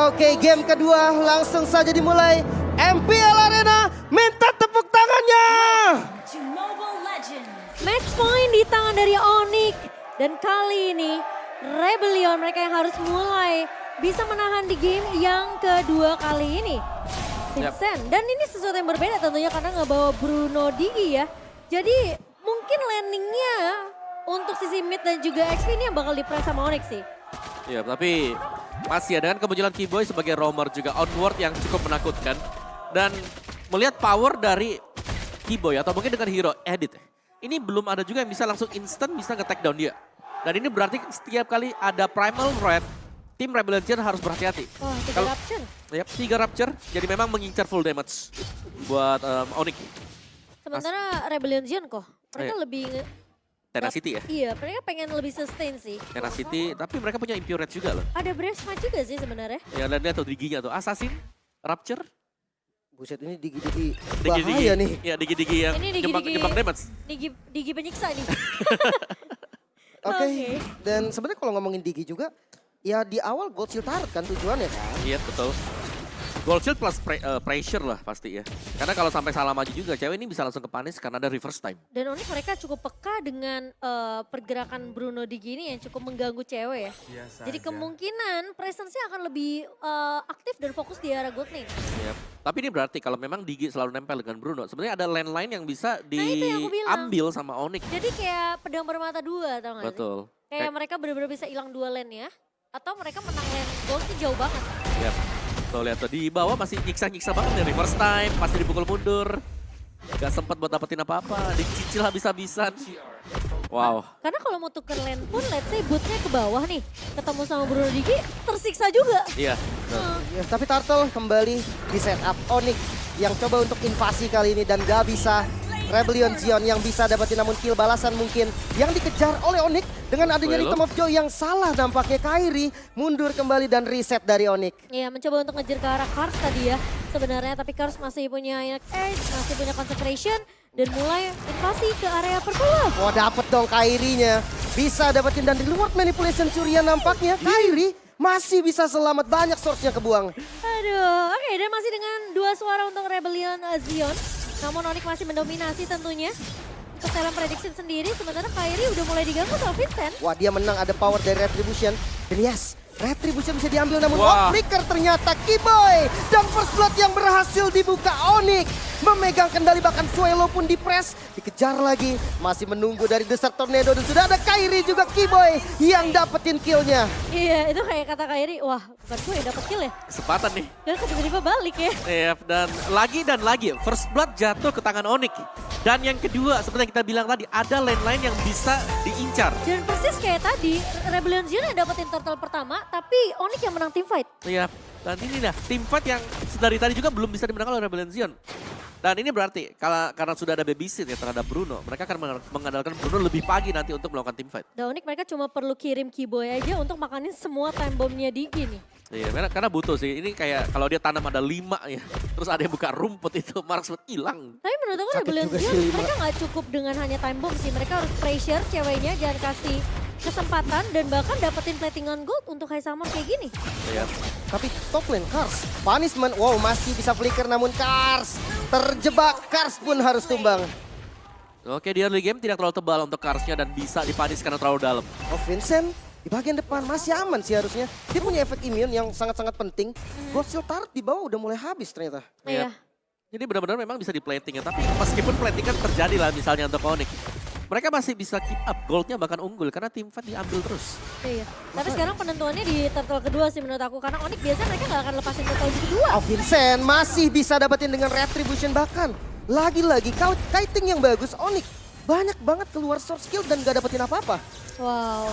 Oke, game kedua langsung saja dimulai. MPL Arena minta tepuk tangannya. Match point di tangan dari Onyx. Dan kali ini Rebellion mereka yang harus mulai bisa menahan di game yang kedua kali ini. Vincent, dan ini sesuatu yang berbeda tentunya karena nggak bawa Bruno Digi ya. Jadi mungkin landingnya untuk sisi mid dan juga XP ini yang bakal di-press sama Onyx sih. Iya, tapi masih ada kan kemunculan Keyboy sebagai roamer juga onward yang cukup menakutkan. Dan melihat power dari Keyboy atau mungkin dengan hero Edit. Ini belum ada juga yang bisa langsung instant bisa nge-take down dia. Dan ini berarti setiap kali ada Primal Red, tim Rebellion harus berhati-hati. Wah, 3 Rapture. Yap, 3 Rapture, jadi memang mengincar full damage buat Onyx. Sementara Rebellion kok, mereka lebih... Tenacity ya? Iya, mereka pengen lebih sustain sih. Tenacity, tapi mereka punya Impurate juga loh. Ada Brave Smite juga sih sebenarnya. Ya, dan lihat tuh diginya tuh, Assassin, Rapture. Buset, ini digi-digi bahaya nih. Iya, digi-digi yang jebak damage. Digi penyiksa nih. Oke, dan sebenarnya kalau ngomongin digi juga, ya di awal Gold Shield Turret kan tujuannya kan. Iya, betul. Gold Shield plus pressure lah pasti ya. Karena kalau sampai salah maju juga, cewek ini bisa langsung kepanis karena ada reverse time. Dan Onyx mereka cukup peka dengan pergerakan Bruno Digi ini yang cukup mengganggu cewek ya. Biasa Jadi aja. kemungkinan presence-nya akan lebih aktif dan fokus di arah gold lane. Yep. Tapi ini berarti kalau memang Digi selalu nempel dengan Bruno, sebenarnya ada lane lain yang bisa itu yang aku bilang. diambil sama Onyx. Jadi kayak pedang bermata dua, tau gak sih? Betul. Kayak mereka benar-benar bisa hilang dua lane ya. Atau mereka menang lane gold sih jauh banget. Yep. Tuh lihat tuh di bawah masih nyiksa-nyiksa banget dari reverse time, pasti dipukul mundur. Gak sempat buat dapetin apa-apa, dicicil habis-habisan. Wow. Karena kalau mau tuker lane pun, let's say bootnya ke bawah nih. Ketemu sama Bruno Digi, tersiksa juga. Iya. Ya, tapi Turtle kembali di setup Onyx yang coba untuk invasi kali ini dan gak bisa. Rebellion Zion yang bisa dapetin namun kill balasan mungkin yang dikejar oleh Onyx dengan adanya Rhythm of Joy yang salah nampaknya. Kairi mundur kembali dan reset dari Onyx. Iya, mencoba untuk ngejar ke arah Kars tadi ya sebenarnya, tapi Kars masih punya Edge, masih punya Consecration dan mulai invasi ke area purple. Wah, dapet dong Kairinya. Bisa dapetin dan reward manipulation curian nampaknya. Kairi masih bisa selamat, banyak source-nya kebuang. Aduh, oke, dan masih dengan 2 suara untuk Rebellion Zion. Namun Onyx masih mendominasi tentunya. Untuk dalam prediction sendiri, sementara Kairi udah mulai diganggu sama Vincent. Wah, dia menang, ada power dari Retribution. Dan yes, Retribution bisa diambil namun Wah. flicker ternyata Keyboy. Dan first blood yang berhasil dibuka Onyx. Memegang kendali bahkan Suelo pun di-press. Dikejar lagi, masih menunggu dari Desert Tornado. Dan sudah ada Kairi juga Keyboy yang dapetin killnya. Iya, itu kayak kata Kairi, wah bukan gue yang dapet kill ya. Kesempatan nih. Dan tiba-tiba balik ya. Iya, dan lagi first blood jatuh ke tangan Onyx. Dan yang kedua, seperti yang kita bilang tadi, ada lane-lane yang bisa diincar. Dan persis kayak tadi, Rebellion Zion yang dapetin turtle pertama, tapi Onyx yang menang teamfight. Iya, dan ini dah tim fight yang dari tadi juga belum bisa dimenangkan oleh Rebellion Zion. Dan ini berarti karena sudah ada babysit ya terhadap Bruno, mereka akan mengandalkan Bruno lebih pagi nanti untuk melakukan tim fight. Dan Onyx mereka cuma perlu kirim Keyboy aja untuk makanin semua time bomb-nya Digi nih. Iya, karena butuh sih. Ini kayak kalau dia tanam ada 5 ya, terus ada yang buka rumput itu, marksman hilang. Tapi menurut aku Sakit Rebellion juga Zion sih, lima. mereka nggak cukup dengan hanya time bomb sih. Mereka harus pressure ceweknya, jangan kasih kesempatan dan bahkan dapetin platingan gold untuk high summer kayak gini. Iya. Tapi top lane Kars, punishment, wow masih bisa flicker namun Kars terjebak. Kars pun harus tumbang. Oke, di early game tidak terlalu tebal untuk Karsnya dan bisa dipanis karena terlalu dalam. Oh, Vincent di bagian depan masih aman sih harusnya. Dia punya efek immune yang sangat-sangat penting. Gold Shield Turret di bawah udah mulai habis ternyata. Iya. Jadi benar-benar memang bisa di plating ya, tapi meskipun plating kan terjadi lah misalnya untuk Onyx. Mereka masih bisa keep up goldnya bahkan unggul karena tim fight diambil terus. Iya. Tapi sekarang penentuannya di turtle kedua sih menurut aku. Karena Onyx biasanya mereka nggak akan lepasin turtle di kedua. Oh, Vincent masih bisa dapetin dengan Retribution bahkan. Lagi-lagi kiting yang bagus Onyx. Banyak banget keluar source skill dan gak dapetin apa-apa. Wow.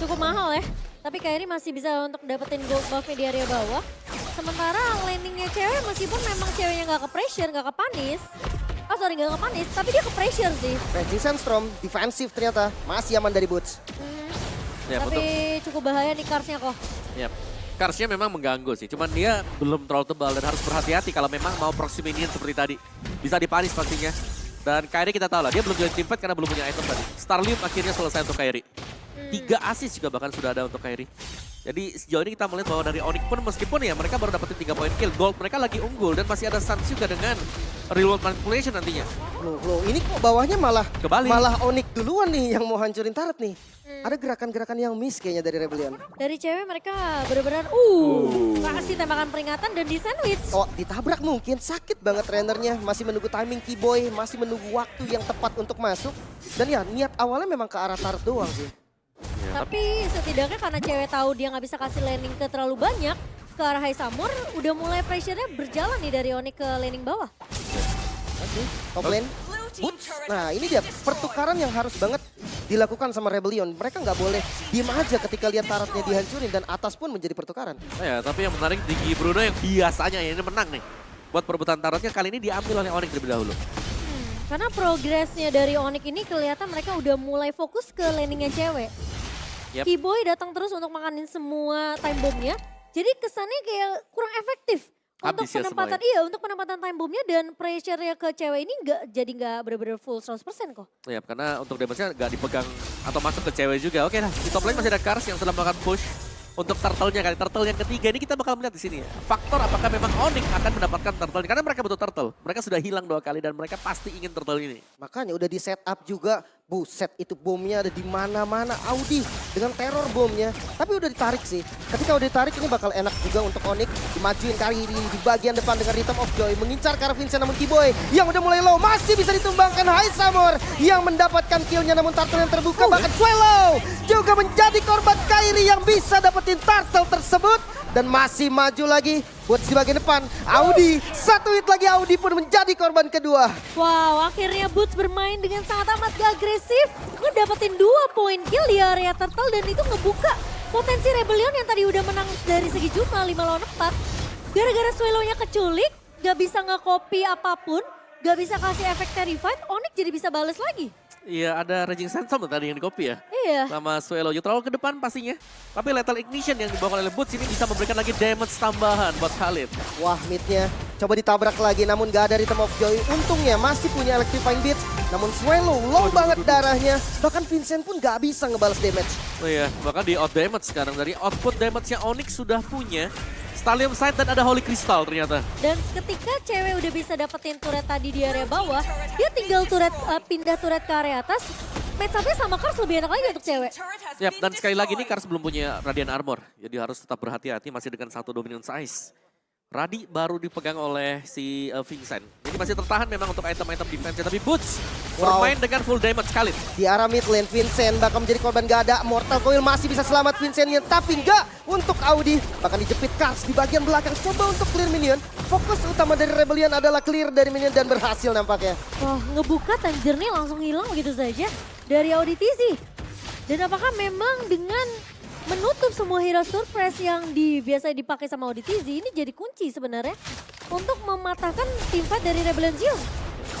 Cukup mahal ya. Tapi Kairi masih bisa untuk dapetin gold buff-nya di area bawah. Sementara landingnya cewek meskipun memang ceweknya nggak ke pressure, nggak ke panis. Oh sorry, nggak ke panis, tapi dia ke pressure sih. Raging Sandstorm, defensif ternyata. Masih aman dari boots. Ya, Tapi cukup bahaya nih Karsnya kok. Ya, Karsnya memang mengganggu sih, cuman dia belum terlalu tebal dan harus berhati-hati kalau memang mau proxy minion seperti tadi. Bisa dipanis pastinya. Dan Kairi kita tahu lah, dia belum jadi team fight karena belum punya item tadi. Starlium akhirnya selesai untuk Kairi. 3 assist juga bahkan sudah ada untuk Kairi. Jadi sejauh ini kita melihat bahwa dari Onyx pun meskipun ya mereka baru dapetin 3 poin kill, gold mereka lagi unggul dan masih ada chance juga dengan real world manipulation nantinya. Loh, ini kok bawahnya malah Kebalik. Onyx duluan nih yang mau hancurin turret nih. Ada gerakan-gerakan yang miss kayaknya dari Rebellion. Dari cewek mereka benar-benar kasih tembakan peringatan dan di sandwich. Oh, ditabrak mungkin, sakit banget trainernya. Masih menunggu timing Keyboy, masih menunggu waktu yang tepat untuk masuk. Dan ya, niat awalnya memang ke arah turret doang sih. Ya, Tapi setidaknya karena cewek tahu dia nggak bisa kasih landing ke terlalu banyak, ke arah High Samur udah mulai pressure-nya berjalan nih dari Onyx ke landing bawah. Oke, top lane. Boots. Nah, ini dia pertukaran yang harus banget dilakukan sama Rebellion. Mereka nggak boleh diem aja ketika lihat turretnya dihancurin dan atas pun menjadi pertukaran. Ya, tapi yang menarik Digi Bruno yang biasanya ini menang nih. Buat perebutan turretnya kali ini diambil oleh Onyx terlebih dahulu. Karena progresnya dari Onyx ini kelihatan mereka udah mulai fokus ke landingnya cewek. Yep. Keyboy datang terus untuk makanin semua time bomb-nya. Jadi kesannya kayak kurang efektif. Untuk Habis ya penempatan, semuanya. iya untuk penempatan time bomb-nya dan pressure-nya ke cewek ini nggak benar-benar full 100% kok. Ya, karena untuk damage-nya nggak dipegang atau masuk ke cewek juga. Oke lah, di top lane masih ada Kars yang sedang melakukan push. Untuk turtle-nya kali, turtle yang ketiga ini kita bakal melihat di sini. Faktor apakah memang Onyx akan mendapatkan turtle karena mereka butuh turtle. Mereka sudah hilang 2 kali dan mereka pasti ingin turtle ini. Makanya udah di setup juga. Buset, itu bomnya ada di mana-mana. Audi dengan teror bomnya. Tapi udah ditarik sih. Ketika udah ditarik ini bakal enak juga untuk Onyx. Dimajuin kali ini di bagian depan dengan Rhythm of Joy. Mengincar ke arah Vincent namun Keyboy yang udah mulai low. Masih bisa ditumbangkan High Samur yang mendapatkan killnya namun turtle yang terbuka. Bahkan Swallow juga menjadi korban Kairi yang bisa dapetin turtle tersebut. Dan masih maju lagi buat di bagian depan. Audi, 1 hit lagi Audi pun menjadi korban kedua. Wow, akhirnya Boots bermain dengan sangat amat gak agresif. Ngedapetin 2 poin kill di area turtle dan itu ngebuka potensi Rebellion yang tadi udah menang dari segi jumlah 5 lawan 4. Gara-gara Swallow-nya keculik, gak bisa nge-copy apapun, gak bisa kasih efek Terrified, Onyx jadi bisa bales lagi. Iya, ada Raging Sandstorm tadi yang di copy ya. Iya. Sama Swallow. Terlalu ke depan pastinya. Tapi Lethal Ignition yang dibawa oleh Boots ini bisa memberikan lagi damage tambahan buat Khalid. Wah, midnya coba ditabrak lagi namun gak ada Rhythm of Joy. Untungnya masih punya Electrifying Beats. Namun Swallow low banget darahnya. Bahkan Vincent pun gak bisa ngebales damage. Oh iya, bahkan di out damage sekarang. Dari output damage-nya Onyx sudah punya Stallium Sight dan ada Holy Crystal ternyata. Dan ketika cewek udah bisa dapetin turret tadi di area bawah, dia tinggal pindah turret ke area atas. Match up-nya sama Kars lebih enak lagi untuk cewek. Yap, dan sekali lagi ini Kars belum punya Radiant Armor. Jadi harus tetap berhati-hati masih dengan 1 Dominance Ice. Radi baru dipegang oleh si Vincent. Jadi masih tertahan memang untuk item-item defense. Tapi Boots bermain dengan full damage sekali. Di arah mid lane Vincent bakal menjadi korban gak ada. Mortal Coil masih bisa selamat Vincentnya. Tapi enggak untuk Audi. Bahkan dijepit Kars di bagian belakang. Coba untuk clear minion. Fokus utama dari Rebellion adalah clear dari minion dan berhasil nampaknya. Wah, ngebuka Tanger nih langsung hilang begitu saja dari Audi TZ. Dan apakah memang dengan menutup semua hero surprise yang biasa dipakai sama Audi TZ ini jadi kunci sebenarnya untuk mematahkan tim fight dari Rebellion Zion?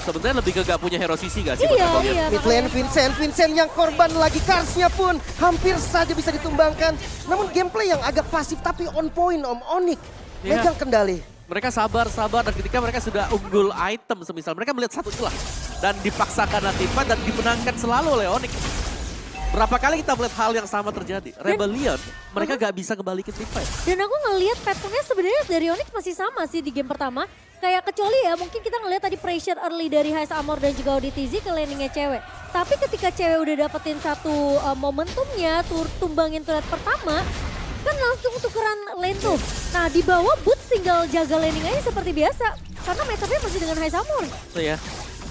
Sebenarnya lebih ke gak punya hero sisi gak sih? Iya, buat Rebellion? iya. Mid lane Vincent yang korban lagi. Karsnya pun hampir saja bisa ditumbangkan. Namun gameplay yang agak pasif tapi on point Om Onyx. Iya. Megang kendali. Mereka sabar dan ketika mereka sudah unggul item semisal mereka melihat satu celah dan dipaksakan nanti fight dan dimenangkan selalu oleh Onyx. Berapa kali kita melihat hal yang sama terjadi. Rebellion, mereka gak bisa kembalikan tim fight. Dan aku ngelihat patternnya sebenarnya dari Onyx masih sama sih di game pertama. Kayak kecuali ya mungkin kita ngelihat tadi pressure early dari High Samur dan juga Audi TZ ke landingnya cewek. Tapi ketika cewek udah dapetin satu momentumnya, tumbangin turret pertama, kan langsung tukeran lane tuh. Nah di bawah Boots tinggal jaga landing aja seperti biasa. Karena match-up-nya masih dengan High Samur. So ya,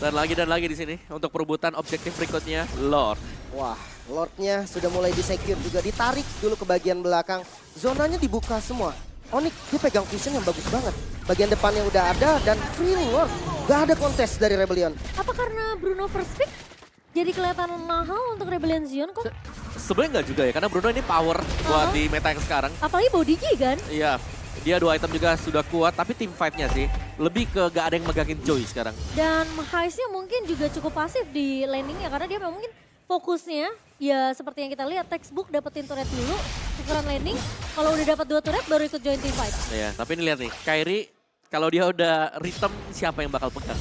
dan lagi di sini untuk perebutan objektif berikutnya Lord. Wah, Lordnya sudah mulai disecure juga. Ditarik dulu ke bagian belakang. Zonanya dibuka semua. Onyx dia pegang vision yang bagus banget. Bagian depannya udah ada dan free Lord. Gak ada kontes dari Rebellion. Apa karena Bruno first pick jadi kelihatan mahal untuk Rebellion Zion kok? Sebenarnya nggak juga ya, karena Bruno ini power buat di meta yang sekarang. Apalagi body G kan? Iya, dia 2 item juga sudah kuat, tapi tim fight-nya sih lebih ke gak ada yang megangin Joy sekarang. Dan Heist-nya mungkin juga cukup pasif di landingnya karena dia mungkin fokusnya ya seperti yang kita lihat textbook dapetin turret dulu, tukeran landing. Kalau udah dapat 2 turret baru ikut join team fight. Iya, tapi ini lihat nih, Kairi kalau dia udah rhythm siapa yang bakal pegang?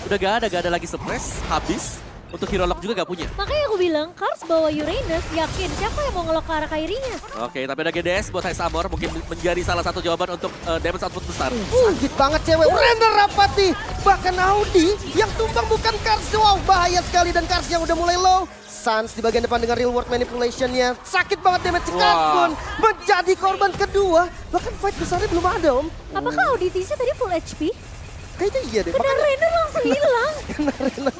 Udah gak ada lagi surprise, habis. untuk hero lock juga gak punya. Makanya aku bilang, Kars bawa Uranus, yakin siapa yang mau ngelok ke arah Kairinya? Oke, tapi ada GDS buat High Amor mungkin menjadi salah satu jawaban untuk damage output besar. Sakit banget cewek. Renner Rapati. Bahkan Audi yang tumbang bukan Kars. Wow, bahaya sekali. Dan Kars yang udah mulai low. Sans di bagian depan dengan real world manipulation-nya. Sakit banget damage Kars pun menjadi korban kedua. Bahkan fight besarnya belum ada, Om. Apakah Auditisnya tadi full HP? Kayaknya iya deh. Benar Renner langsung hilang. Karena Renner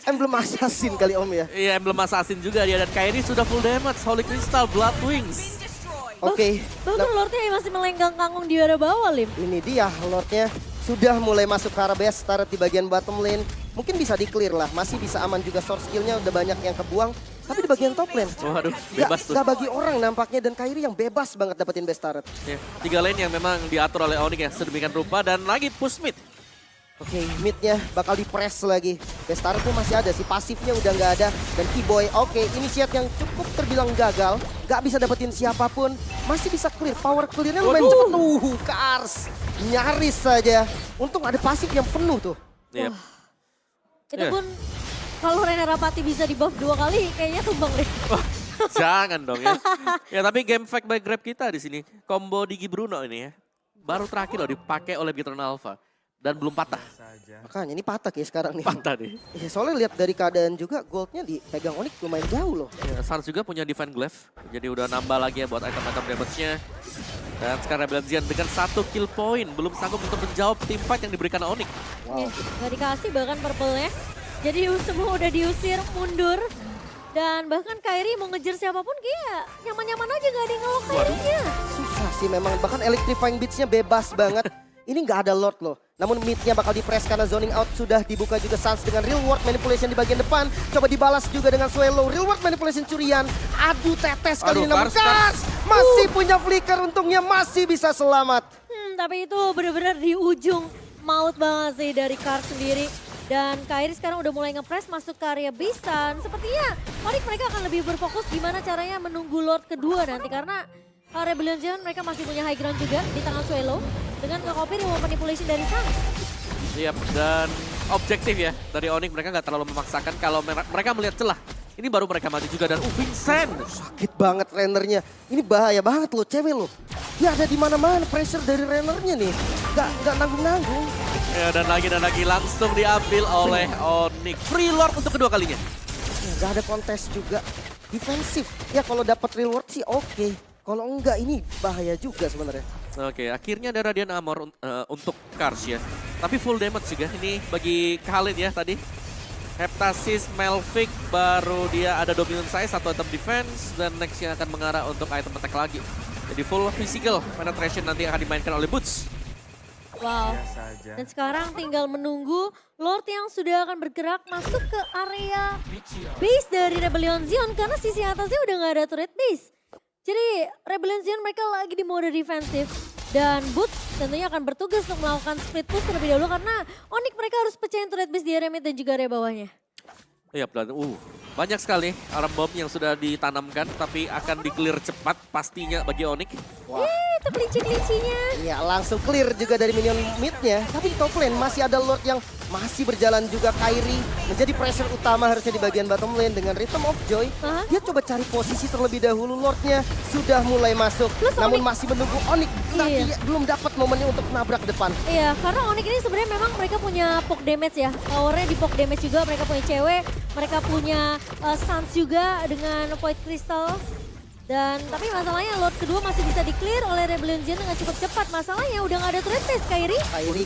emblem assassin kali, Om ya. Iya, emblem assassin juga dia. Dan Kairi sudah full damage. Holy Crystal, Blood Wings. Oke. Bahkan Lordnya masih melenggang kangkung di area bawah, Lim. Ini dia Lordnya sudah mulai masuk ke arah base, turret di bagian bottom lane. Mungkin bisa di-clear lah, masih bisa aman juga, source skillnya udah banyak yang kebuang. Tapi di bagian top lane, Waduh, bebas tuh. gak bagi orang nampaknya. Dan Kairi yang bebas banget dapetin base turret. Ya, 3 lane yang memang diatur oleh Onyx ya, sedemikian rupa. Dan lagi push mid. Oke, midnya bakal di-press lagi. Base turretnya masih ada, si pasifnya udah nggak ada. Dan Keyboy, oke, initiate yang cukup terbilang gagal. Gak bisa dapetin siapapun, masih bisa clear. Power clearnya lumayan cepet. Kars, nyaris saja. Untung ada pasif yang penuh tuh. Yep. Itu pun kalau Renner Rapati bisa di buff 2 kali, kayaknya tumbang deh. Jangan dong ya. Ya tapi game fact by Grab kita di sini. Combo Digi Bruno ini ya. Baru terakhir loh dipakai oleh Beatron Alpha. Dan belum patah. Makanya ini patah ya sekarang nih. Patah nih. Ya, soalnya lihat dari keadaan juga goldnya dipegang Onyx lumayan jauh loh. Ya, Sans juga punya Divine Glaive. Jadi udah nambah lagi ya buat item-item damage-nya. Dan sekarang Rebellion Zion dengan 1 kill point. Belum sanggup untuk menjawab team fight yang diberikan Onyx. Nih, gak dikasih bahkan purple-nya. Jadi semua udah diusir, mundur. Dan bahkan Kairi mau ngejar siapapun kayak nyaman-nyaman aja gak ada yang ngelok Kairinya. Susah sih memang, bahkan electrifying beats-nya bebas banget. Ini nggak ada Lord loh. Namun mid-nya bakal di-press karena zoning out sudah dibuka juga Sans dengan real world manipulation di bagian depan. Coba dibalas juga dengan Swallow. Real world manipulation curian. Adu tetes kali ini namun Kars masih punya flicker, untungnya masih bisa selamat. Tapi itu benar-benar di ujung maut banget sih dari Kars sendiri. Dan Kairi sekarang udah mulai nge-press masuk ke area Bistan. Sepertinya Onyx mereka akan lebih berfokus gimana caranya menunggu Lord kedua nanti. Karena Rebellion Zion mereka masih punya high ground juga di tangan Swallow. Dengan nge-copy remote manipulation dari Sans. Yap, dan objektif ya dari Onyx mereka nggak terlalu memaksakan kalau mereka melihat celah. Ini baru mereka maju juga dan Vincent. Sakit banget Rennernya. Ini bahaya banget loh, cewek loh. Dia ada di mana-mana, pressure dari Rennernya nih. Gak nanggung-nanggung. Ya, dan lagi langsung diambil oleh Onyx. Free Lord untuk kedua kalinya. Ya, gak ada kontes juga. Defensif. Ya kalau dapat reward sih oke. Kalau enggak ini bahaya juga sebenarnya. Oke, akhirnya ada Radiant Armor untuk Kars ya. Tapi full damage juga ini bagi Khalid ya tadi. Heptasis, Melvic, baru dia ada Dominant Size, 1 item defense. Dan nextnya akan mengarah untuk item attack lagi. Jadi full physical penetration nanti akan dimainkan oleh Boots. Wow, dan sekarang tinggal menunggu Lord yang sudah akan bergerak masuk ke area base dari Rebellion Zion. Karena sisi atasnya udah gak ada turret base. Jadi Rebellion Zion mereka lagi di mode defensif. Dan Boots tentunya akan bertugas untuk melakukan split push terlebih dahulu. Karena Onyx mereka harus pecahin turret base di area mid dan juga area bawahnya. Iya, banyak sekali alarm bomb yang sudah ditanamkan. Tapi akan di-clear cepat pastinya bagi Onyx. Wah. Itu kelinci-kelincinya. Ya langsung clear juga dari minion midnya. Tapi di top lane masih ada Lord yang masih berjalan juga. Kairi menjadi pressure utama harusnya di bagian bottom lane dengan Rhythm of Joy. Dia coba cari posisi terlebih dahulu. Lordnya sudah mulai masuk. Plus namun Onyx masih menunggu Onyx. Tapi belum dapat momennya untuk nabrak depan. Iya, karena Onyx ini sebenarnya memang mereka punya poke damage ya. Powernya di poke damage juga, mereka punya cewek. Mereka punya Sans juga dengan Void Crystal. Dan tapi masalahnya Lord kedua masih bisa di-clear oleh Rebellion Zion dengan cukup cepat. Masalahnya udah gak ada turret base Kairi.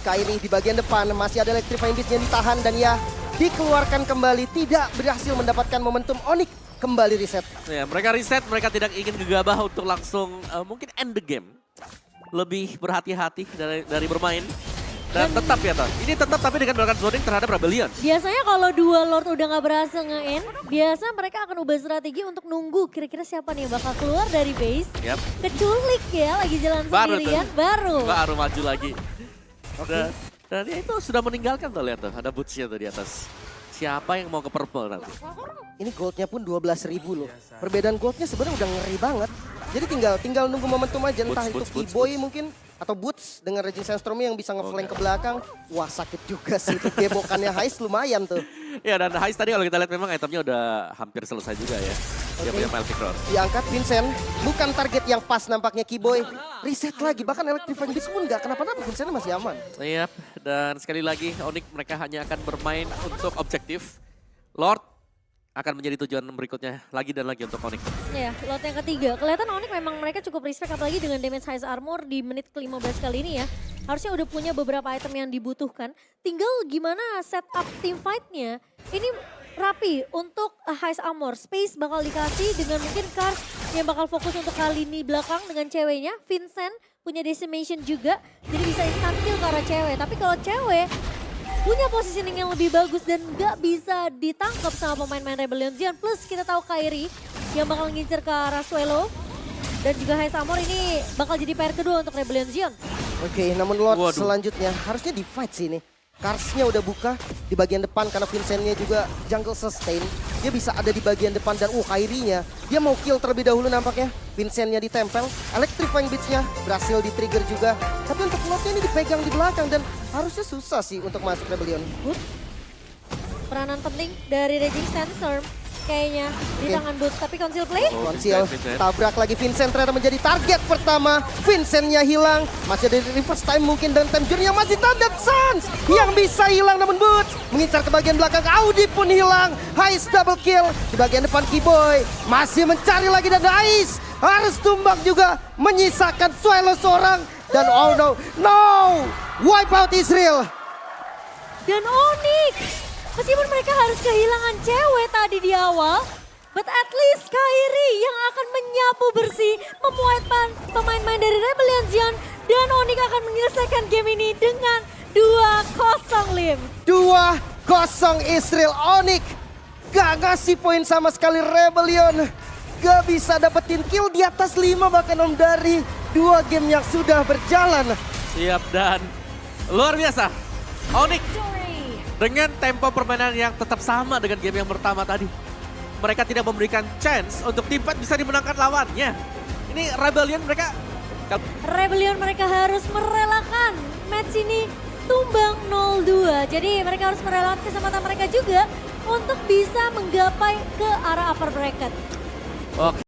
Kairi di bagian depan masih ada Electrifying Beast yang ditahan dan ya dikeluarkan kembali. Tidak berhasil mendapatkan momentum. Onyx kembali reset. Ya, mereka reset, mereka tidak ingin gegabah untuk langsung mungkin end the game. Lebih berhati-hati dari bermain. Dan tetap ya, ini tetap tapi dengan melakukan zoning terhadap Rebellion. Biasanya kalau dua Lord udah gak berhasil nge-end, biasa mereka akan ubah strategi untuk nunggu kira-kira siapa nih yang bakal keluar dari base. Yap. Keculik ya, lagi jalan sendirian, baru maju lagi. Dan ya itu sudah meninggalkan tuh, lihat tuh, ada bootsnya tuh di atas. Siapa yang mau ke purple nanti? Ini goldnya pun 12.000 loh. Perbedaan goldnya sebenarnya udah ngeri banget. Jadi tinggal nunggu momentum aja, entah itu Boots. Keyboy mungkin atau Boots dengan Raging Sandstorm yang bisa ngeflank ke belakang. Wah sakit juga sih itu gebokannya Hais lumayan tuh. Ya dan Hais tadi kalau kita lihat memang itemnya udah hampir selesai juga ya. Dia punya Meltic Roar. Diangkat Vincent, bukan target yang pas nampaknya Keyboy. Reset lagi, bahkan Electrifying Beast pun nggak kenapa-napa, Vincent masih aman. Iya, dan sekali lagi Onyx mereka hanya akan bermain untuk objektif. Lord akan menjadi tujuan berikutnya lagi dan lagi untuk Onyx. Ya, lot yang ketiga. Kelihatan Onyx memang mereka cukup respect apalagi dengan damage High Armor di menit ke-15 kali ini ya. Harusnya udah punya beberapa item yang dibutuhkan. Tinggal gimana setup team fight-nya. Ini rapi untuk High Armor. Space bakal dikasih dengan mungkin Kars yang bakal fokus untuk kali ini belakang dengan ceweknya. Vincent punya decimation juga. Jadi bisa instant kill ke arah cewek. Tapi kalau cewek punya positioning yang lebih bagus dan nggak bisa ditangkap sama pemain-pemain Rebellion Zion. Plus kita tahu Kairi yang bakal ngincer ke arah Suelo. Dan juga High Armor ini bakal jadi PR kedua untuk Rebellion Zion. Oke, namun Lord Waduh. selanjutnya harusnya di fight sih ini. Karsnya udah buka di bagian depan karena Vincentnya juga jungle sustain. Dia bisa ada di bagian depan dan Kairi-nya dia mau kill terlebih dahulu nampaknya. Vincentnya ditempel, Electrifying Beats-nya berhasil di-trigger juga. Tapi untuk Lordnya ini dipegang di belakang dan harusnya susah sih untuk masuk Rebellion. Peranan penting dari Raging Sandstorm kayaknya di Oke. tangan Boots. Tapi Conceal Play Konsil, Vincent. tabrak lagi Vincent ternyata menjadi target pertama. Vincentnya hilang, masih ada di reverse time mungkin dan time journey yang masih tanda Sans yang bisa hilang namun Boots mengincar ke bagian belakang. Audi pun hilang, Hais double kill di bagian depan Keyboy masih mencari lagi dan Hais harus tumbang juga menyisakan Suelo seorang dan oh no, wipe out Israel. dan Onyx. Meskipun mereka harus kehilangan cewek tadi di awal. But at least Kairi yang akan menyapu bersih. Memuatkan pemain-pemain dari Rebellion Zion. Dan Onyx akan menyelesaikan game ini dengan 2-0 Lim. 2-0 Israel. Onyx gak ngasih poin sama sekali Rebellion. Gak bisa dapetin kill di atas 5 bahkan Om dari 2 game yang sudah berjalan. Siap dan luar biasa. Onyx dengan tempo permainan yang tetap sama dengan game yang pertama tadi. Mereka tidak memberikan chance untuk tim fight bisa dimenangkan lawannya. Ini Rebellion mereka... Rebellion mereka harus merelakan match ini tumbang 0-2. Jadi mereka harus merelakan kesempatan mereka juga untuk bisa menggapai ke arah upper bracket. Oke.